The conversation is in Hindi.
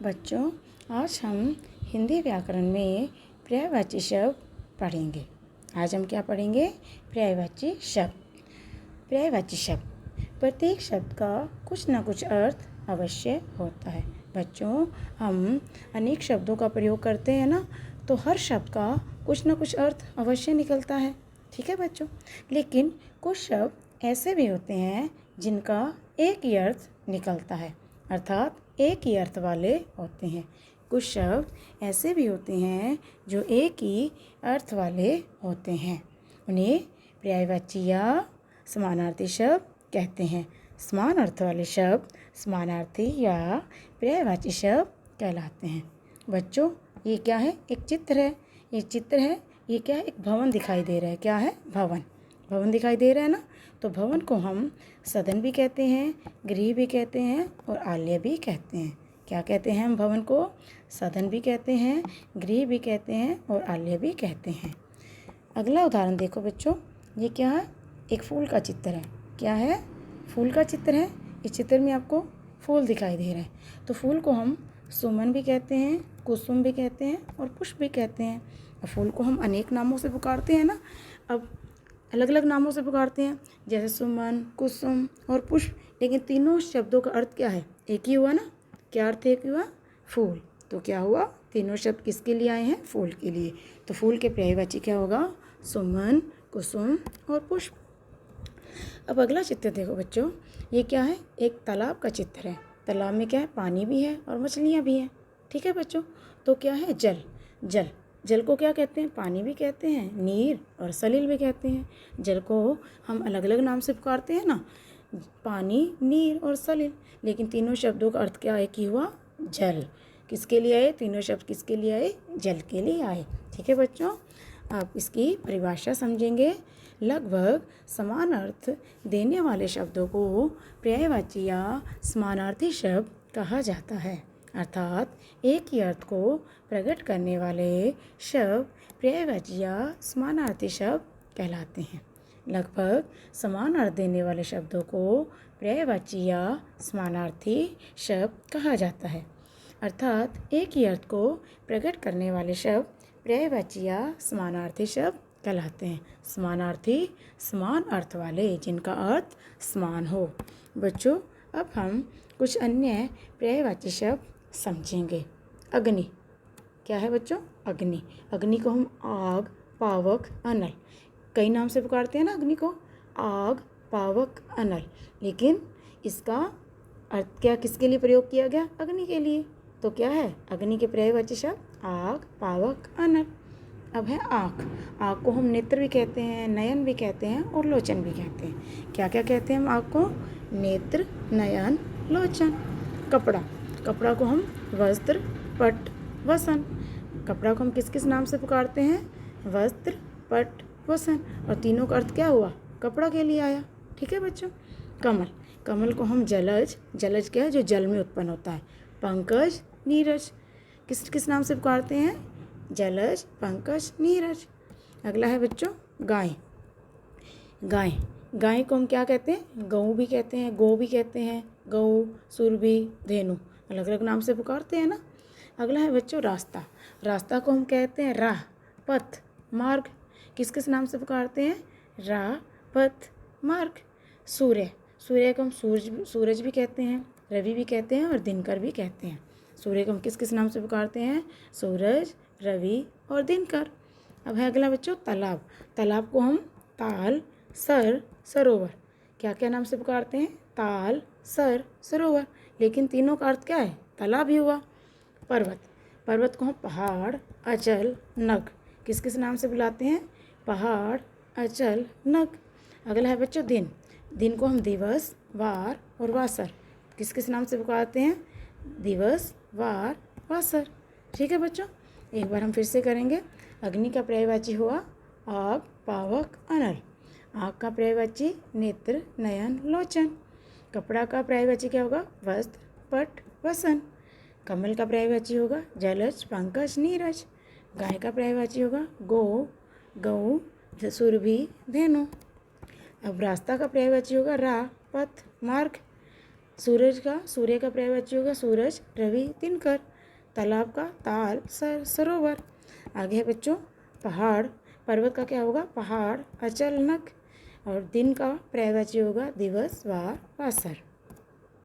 बच्चों, आज हम हिंदी व्याकरण में पर्यायवाची शब्द पढ़ेंगे। आज हम क्या पढ़ेंगे? पर्यायवाची शब्द। पर्यायवाची शब्द, प्रत्येक शब्द का कुछ न कुछ अर्थ अवश्य होता है। बच्चों, हम अनेक शब्दों का प्रयोग करते हैं ना, तो हर शब्द का कुछ न कुछ अर्थ अवश्य निकलता है। ठीक है बच्चों, लेकिन कुछ शब्द ऐसे भी होते हैं जिनका एक ही अर्थ निकलता है, अर्थात एक ही अर्थ वाले होते हैं। कुछ शब्द ऐसे भी होते हैं जो एक ही अर्थ वाले होते हैं। उन्हें पर्यायवाची या समानार्थी शब्द कहते हैं। समान अर्थ वाले शब्द समानार्थी या पर्यायवाची शब्द कहलाते हैं। बच्चों, ये क्या है? एक चित्र है। ये चित्र है, ये क्या है? एक भवन दिखाई दे रहा है। क्या है? भवन। भवन दिखाई दे रहा है ना, तो भवन को हम सदन भी कहते हैं, गृह भी कहते हैं और आलय भी कहते हैं। क्या कहते हैं हम भवन को? सदन भी कहते हैं, गृह भी कहते हैं और आलय भी कहते हैं। अगला उदाहरण देखो बच्चों, ये क्या है? एक फूल का चित्र है। क्या है? फूल का चित्र है। इस चित्र में आपको फूल दिखाई दे रहा है, तो फूल को हम सुमन भी कहते हैं, कुसुम भी कहते हैं और पुष्प भी कहते हैं। और फूल को हम अनेक नामों से पुकारते हैं ना, अब अलग अलग नामों से पुकारते हैं, जैसे सुमन, कुसुम और पुष्प, लेकिन तीनों शब्दों का अर्थ क्या है? एक ही हुआ ना। क्या अर्थ एक हुआ? फूल। तो क्या हुआ? तीनों शब्द किसके लिए आए हैं? फूल के लिए। तो फूल के पर्यायवाची क्या होगा? सुमन, कुसुम और पुष्प। अब अगला चित्र देखो बच्चों, ये क्या है? एक तालाब का चित्र है। तालाब में क्या है? पानी भी है और मछलियाँ भी हैं। ठीक है बच्चों, तो क्या है? जल। जल जल को क्या कहते हैं? पानी भी कहते हैं, नीर और सलिल भी कहते हैं। जल को हम अलग अलग नाम से पुकारते हैं ना, पानी, नीर और सलिल, लेकिन तीनों शब्दों का अर्थ क्या एक ही हुआ? जल। किसके लिए आए? तीनों शब्द किसके लिए आए? जल के लिए आए। ठीक है बच्चों, आप इसकी परिभाषा समझेंगे। लगभग समान अर्थ देने वाले शब्दों को पर्यायवाची या समानार्थी शब्द कहा जाता है, अर्थात एक ही अर्थ को प्रकट करने वाले शब्द पर्यायवाची या समानार्थी शब्द कहलाते हैं। लगभग समान अर्थ देने वाले शब्दों को पर्यायवाची या समानार्थी शब्द कहा जाता है, अर्थात एक ही अर्थ को प्रकट करने वाले शब्द पर्यायवाची या समानार्थी शब्द कहलाते हैं। समानार्थी समान अर्थ वाले, जिनका अर्थ समान हो। बच्चों, अब हम कुछ अन्य पर्यायवाची शब्द समझेंगे। अग्नि। क्या है बच्चों? अग्नि। अग्नि को हम आग, पावक, अनल, कई नाम से पुकारते हैं ना अग्नि को, आग, पावक, अनल, लेकिन इसका अर्थ क्या किसके लिए प्रयोग किया गया? अग्नि के लिए। तो क्या है? अग्नि के पर्यायवाची शब्द आग, पावक, अनल। अब है आँख। आँख को हम नेत्र भी कहते हैं, नयन भी कहते हैं और लोचन भी कहते हैं। क्या क्या कहते हैं हम आँख को? नेत्र, नयन, लोचन। कपड़ा। कपड़ा को हम वस्त्र, पट, वसन। कपड़ा को हम किस किस नाम से पुकारते हैं? वस्त्र, पट, वसन, और तीनों का अर्थ क्या हुआ? कपड़ा के लिए आया। ठीक है बच्चों। कमल। कमल को हम जलज, जलज क्या है? जो जल में उत्पन्न होता है। पंकज, नीरज, किस किस नाम से पुकारते हैं? जलज, पंकज, नीरज। अगला है बच्चों गाय। गाय। गाय को हम क्या कहते हैं? गऊ भी कहते हैं, गो भी कहते हैं, गऊ, सुरभि, धेनु, अलग अलग नाम से पुकारते हैं ना। अगला है बच्चों रास्ता। रास्ता को हम कहते हैं राह, पथ, मार्ग, किस किस नाम से पुकारते हैं? राह, पथ, मार्ग। सूर्य। सूर्य को हम सूरज भी कहते हैं, रवि भी कहते हैं और दिनकर भी कहते हैं। सूर्य को हम किस किस नाम से पुकारते हैं? सूरज, रवि और दिनकर। अब है अगला बच्चों तालाब। तालाब को हम ताल, सर, सरोवर, क्या क्या नाम से पुकारते हैं? ताल, सर, सरोवर, लेकिन तीनों का अर्थ क्या है? तालाब ही हुआ। पर्वत। पर्वत को हम पहाड़, अचल, नग, किस किस नाम से बुलाते हैं? पहाड़, अचल, नग। अगला है बच्चों दिन। दिन को हम दिवस, वार और वासर, किस किस नाम से पुकारते हैं? दिवस, वार, वासर। ठीक है बच्चों, एक बार हम फिर से करेंगे। अग्नि का पर्यायवाची हुआ आग, पावक, अनल। आग का पर्यायवाची नेत्र, नयन, लोचन। कपड़ा का पर्यायवाची क्या होगा? वस्त्र, पट, वसन। कमल का पर्यायवाची होगा जलज, पंकज, नीरज। गाय का पर्यायवाची होगा गो, गऊ, सुरभि, धेनु। अब रास्ता का पर्यायवाची होगा राह, पथ, मार्ग। सूर्य का पर्यायवाची होगा सूरज, रवि, दिनकर। तालाब का ताल, सरोवर। आगे है बच्चों पहाड़, पर्वत का क्या होगा? पहाड़। अचानक। और दिन का पर्यायवाची होगा दिवस, वार, वासर।